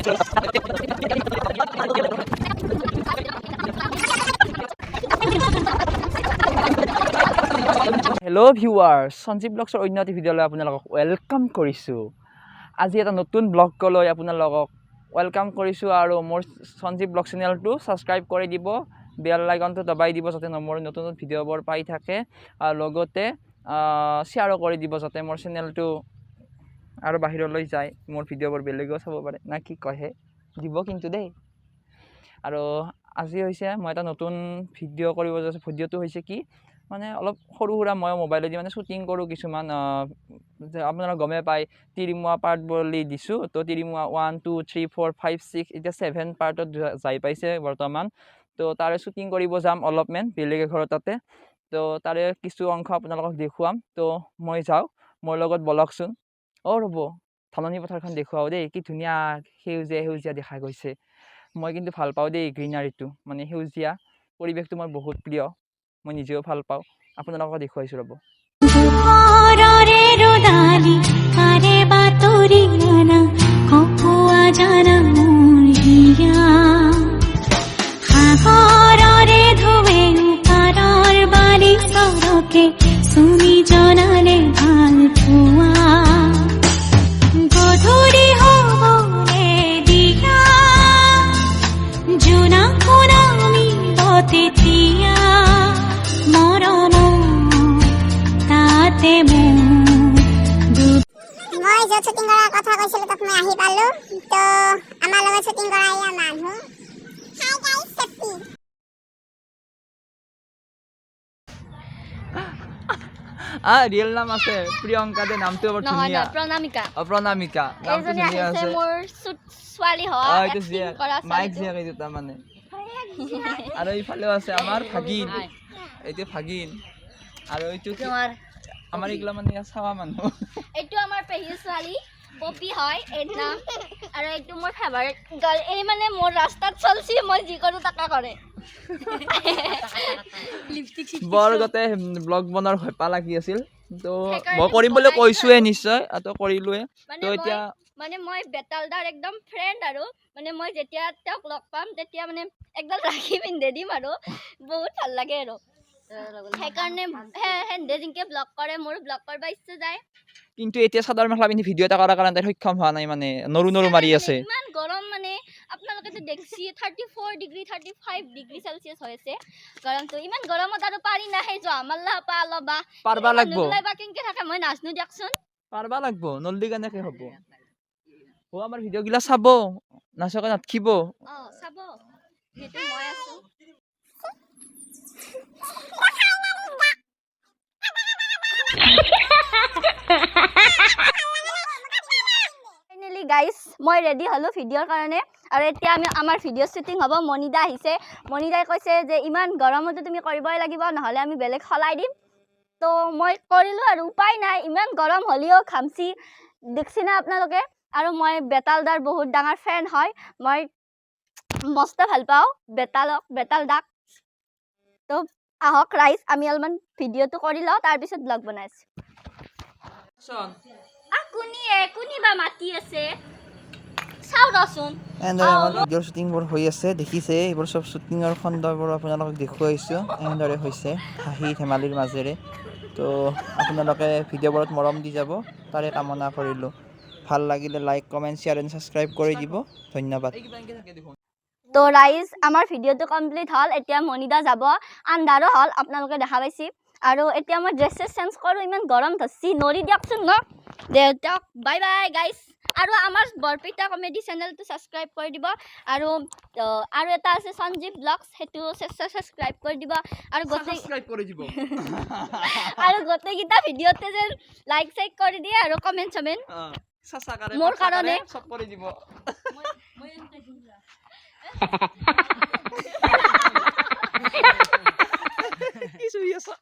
Hello' viewers, Sanjeev ব্লগছৰ অন্য এটি ভিডিঅ'লৈ আপোনালোকক ৱেলকাম কৰিছোঁ। আজি এটা নতুন ব্লগ লৈ আপোনালোকক ৱেলকাম কৰিছোঁ আৰু মোৰ সঞ্জীৱ ব্লগ চেনেলটো ছাবস্ক্ৰাইব কৰি দিব, বেল আইকনটো দবাই দিব যাতে মোৰ নতুন ভিডিঅ'বোৰ পাই থাকে, আৰু লগতে শ্বেয়াৰো কৰি দিব যাতে মোৰ চেনেলটো আৰু বাহিৰলৈ যায়, মোৰ ভিডিঅ'বোৰ বেলেগেও চাব পাৰে। না কি কয়হে দিব কিন্তু দেই। আৰু আজি হৈছে মই এটা নতুন ভিডিঅ' কৰিব যাইছোঁ। ভিডিঅ'টো হৈছে কি মানে অলপ সৰু সুৰা মই মোবাইলেদি মানে শ্বুটিং কৰোঁ কিছুমান, আপোনালোকে গমেই পায় তিৰিমুৱা পাৰ্ট বুলি দিছোঁ। তো তিৰিমুৱা 1, 2, 3, 4, 5, 6 এতিয়া 7 পাৰ্টত যাই পাইছে বৰ্তমান। তো তাৰে শ্বুটিং কৰিব যাম অলপমান বেলেগ এঘৰৰ তাতে। তো তাৰে কিছু অংশ আপোনালোকক দেখুৱাম। তো মই যাওঁ, মোৰ লগত বলকচোন। ৰ'ব, ধাননি পথাৰখন দেখুৱাওঁ দেই, কি ধুনীয়া সেউজীয়া সেউজীয়া দেখা গৈছে। মই কিন্তু ভাল পাওঁ দেই গ্ৰীনাৰীটো, মানে সেউজীয়া পৰিৱেশটো মোৰ বহুত প্ৰিয়, মই নিজেও ভাল পাওঁ। আপোনালোকক দেখুৱাইছোঁ ৰ'ব। মই য'ত শ্বুটিং কৰাৰ কথা কৈছিলোঁ তাত মই আহি পালোঁ। তো আমাৰ লগত শ্বুটিং কৰা এয়া মানুহ। হাই গাইছ, চেপি ৰিয়েল নাম আছে প্ৰিয়ংকা দে, নামটো বৰ ধুনীয়া। প্ৰণামিকা। প্ৰণামিকা নামটো ধুনীয়া আছে। মোৰ ছোৱালী হয় মাইক জীয়েক এইটো তাৰমানে। আৰু এইফালেও আছে আমাৰ ভাগিন, এইটো ভাগিন। আৰু এইটো আমাৰ এইগিলা মানে চাৱা মানুহ। এইটো আমাৰ পেহীৰ ছোৱালী পপি হয় এই নাম। আৰু এইটো মোৰ ফেভাৰিট গাৰ্ল, এই মানে মোৰ ৰাস্তাত চলছি মই যি কৰোঁ তাকে কৰে। বৰ গোটেই ব্লগ বনোৱাৰ হেঁপাহ লাগি আছিল, তো মই কৰিম বুলি কৈছোঁৱে নিশ্চয়, তো কৰিলোৱে। তো এতিয়া মানে মই বেতালদাৰ একদম ফ্ৰেণ্ড, আৰু মানে মই যেতিয়া তেওঁক লগ পাম তেতিয়া মানে একদম ৰাখি পিন্ধে দিম আৰু বহুত ভাল লাগে আৰু সেইকাৰণে সেন্দে যেনেকৈ ব্লগ কৰে মোৰো ব্লগ কৰিব ইচ্ছা যায়। কিন্তু এতিয়া চাদৰ মেখেলা পিন্ধি ভিডিঅ' এটা কৰাৰ কাৰণে সক্ষম হোৱা নাই, মানে নৰু মাৰি আছে। ইমান গৰম, মানে আপোনালোকেতো দেখছি 34 ডিগ্ৰী 35 ডিগ্ৰী চেলচিয়াছ হৈ আছে গৰমটো। ইমান গৰমত আৰু পাৰি না সেই যোৱা মাল্লা পা লবা পাৰবা লাগব, কেনেকে থাকে মই নাজনো দিয়কচোন। পাৰবা লাগব, নলদি কেনেকে হ'ব। আমাৰ ভিডিঅ' গিলা চাব, নাচকে নাথকিব। চাব, সেইটো মই আছো। ফাইনেলি গাইজ মই ৰেডি হ'লোঁ ভিডিঅ'ৰ কাৰণে, আৰু এতিয়া আমাৰ ভিডিঅ' শ্বুটিং হ'ব। মণিদা আহিছে, মণিদাই কৈছে যে ইমান গৰমতো তুমি কৰিবই লাগিব, নহ'লে আমি বেলেগ সলাই দিম। তো মই কৰিলোঁ আৰু উপায় নাই, ইমান গৰম হ'লেও ঘামচি দেখছি না আপোনালোকে। আৰু মই বেতালদাৰ বহুত ডাঙৰ ফেন হয়, মই মস্ত ভাল পাওঁ বেতালদাক। তো আহক ৰাইজ, আমি অলপমান ভিডিঅ'টো কৰি লওঁ, তাৰপিছত ব্লগ বনাই আছোঁ। কোনিবা মাতি আছে চাওঁ ৰচোন। এনেদৰে আমাৰ ভিডিঅ'ৰ শ্বুটিংবোৰ হৈ আছে, দেখিছে এইবোৰ চব শ্বুটিঙৰ খণ্ডবোৰ আপোনালোকক দেখুৱাইছোঁ। এনেদৰে হৈছে হাঁহি ধেমালিৰ মাজেৰে। তো আপোনালোকে ভিডিঅ'বোৰত মৰম দি যাব, তাৰে কামনা কৰিলোঁ। ভাল লাগিলে like, comment, share and subscribe কৰি দিব। ধন্যবাদ। তো ৰাইজ আমাৰ ভিডিঅ'টো কমপ্লিট হ'ল, এতিয়া মণিদা যাব, আন্ধাৰো হ'ল আপোনালোকে দেখা পাইছি। আৰু এতিয়া মই ড্ৰেছ চেঞ্জ কৰোঁ, ইমান গৰম ধৰছি নৰি দিয়কচোন ন। দিয়ক, বাই বাই গাইজ। আৰু আমাৰ বৰপেটা কমেডি চেনেলটো ছাবস্ক্ৰাইব কৰি দিব। আৰু এটা আছে সঞ্জীৱ ব্লগছ, সেইটো ছাবস্ক্ৰাইব কৰি দিব। আৰু গোটেইকেইটা ভিডিঅ'তে যে লাইক চাইক কৰি দিয়ে আৰু কমেণ্ট চমেণ্ট মোৰ কাৰণে চব কৰি দিব। কি চুই আছা?